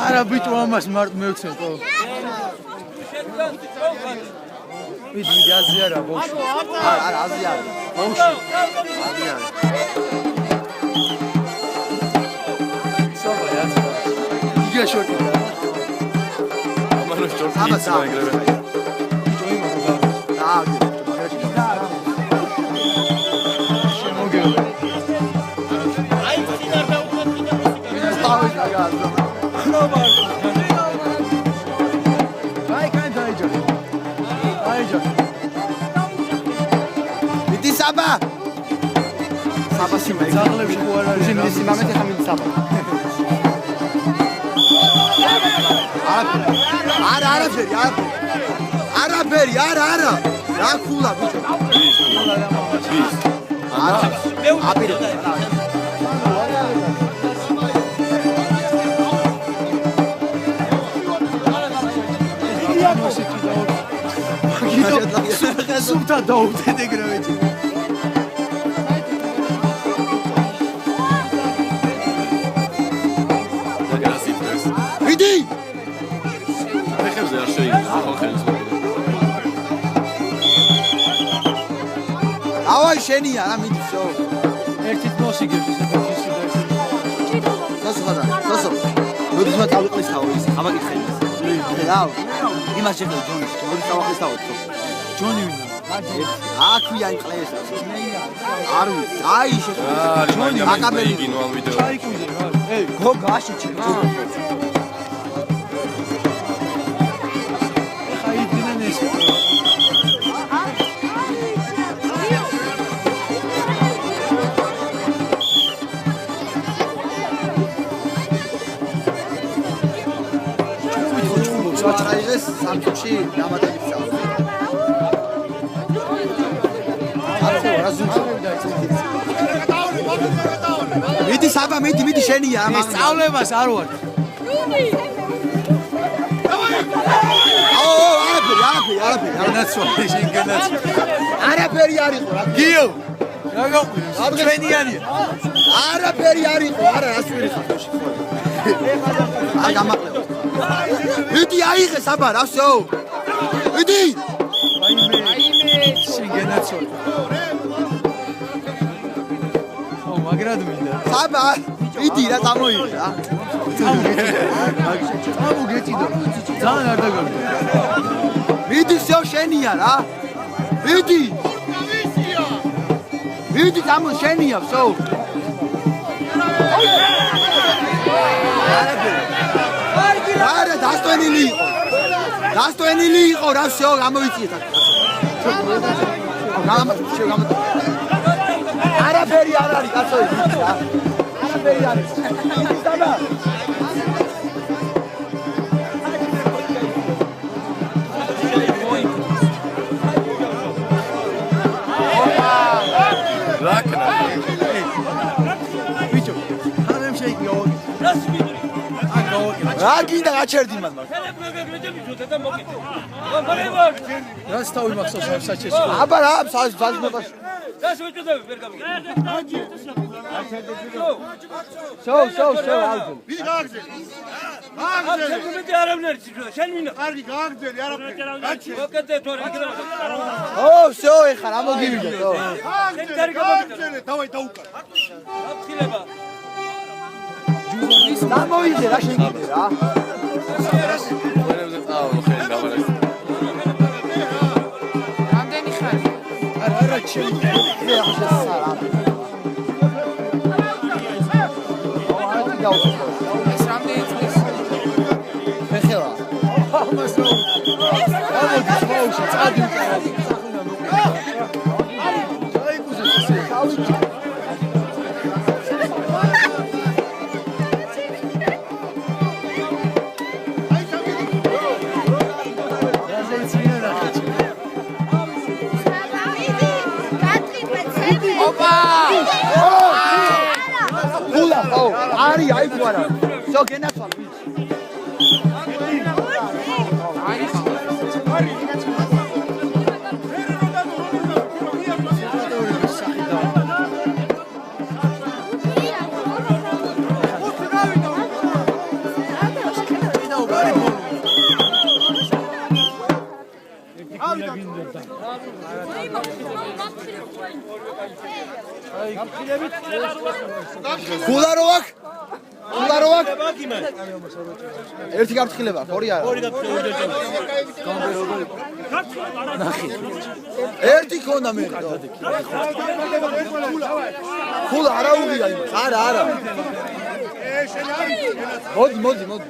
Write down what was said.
არა ბიჭო ამას მარტ მევცენ ხო ვიდი აზია რა ბოშ არა აზია ბოშ აზია სოვა აზია იგა შორტი ამანო შორტი მაგრებე ბიჭო იმაგა შემოგევა აი წინარ დაუკვეთდა ავი გაგაზო Saba. Saba sima. Zaglebi bu ara. Şimdi simamete hamid Saba. Ara feri, ara feri, ara. Ya kula bu. Ara. Abir. Subta davut edegreveci. Vidi! Pekemze her şey. Ava şeni ya, mi diyor? Erkek nasıl görüyorsun? Nasıl kadar? Nasıl? Ödüsüne tavuklu istavuz. Ama gitmeyiz. Ya, ima şekil John. Ödüsüne tavuklu istavuz. John yine. Aku yani kalesi. Aru, ay şekil. John, akabeli. Çay kuydu. Hey, go gaşı çıktı. Çayız sanki namada gitsin. Miti Saba, miti şeni ya. Sağlayamaz arvar. Arabi. Nasıl? Arabi yari. Giyo. Yok. Şeni yani. Arabi yari. Ara asferi. Agama. Miti ayı Saba, nasıl? Miti. Ayme. Şenge nasıl? Magrado minda. Saba, miti la tamoyu ya. Tamu geçido. Tan nerede gördün? Miti seu şeni ya ha. Miti. Miti tamu şeni ya so. Ara dastoenili ora so gamoiti. Ara feri arari kaçoy ya. Ara feri arari. Saba. Rakna. Bicho. Hanım şey yok. Nasıl bir Ragida açerdi ben bak. Nasıl tavuk maksos saçı. Haber abi saçma baş. Nasıl uçuyor ver kapıyı. So aldın. Bir gagzel. Gagzel. Sen de aramlar çıkıyor. Sen mi? Argi gagzel ya Rabbi. Kaç. Vakit doğru gidelim. Oh so xaramo gibi. Gagzel. Tavuk. Akile bak. Tamam iyi la şey gidiyor ha. Hamdani Khan. Ara çel. Ari, aí fora. Só quem é sua. ქულა რო აქვს? ქულა რო აქვს? ერთი გაფრთხილება, ორი არა. ერთი ქონდა მე. ქულა არა უღია იმას. არა. მოდი.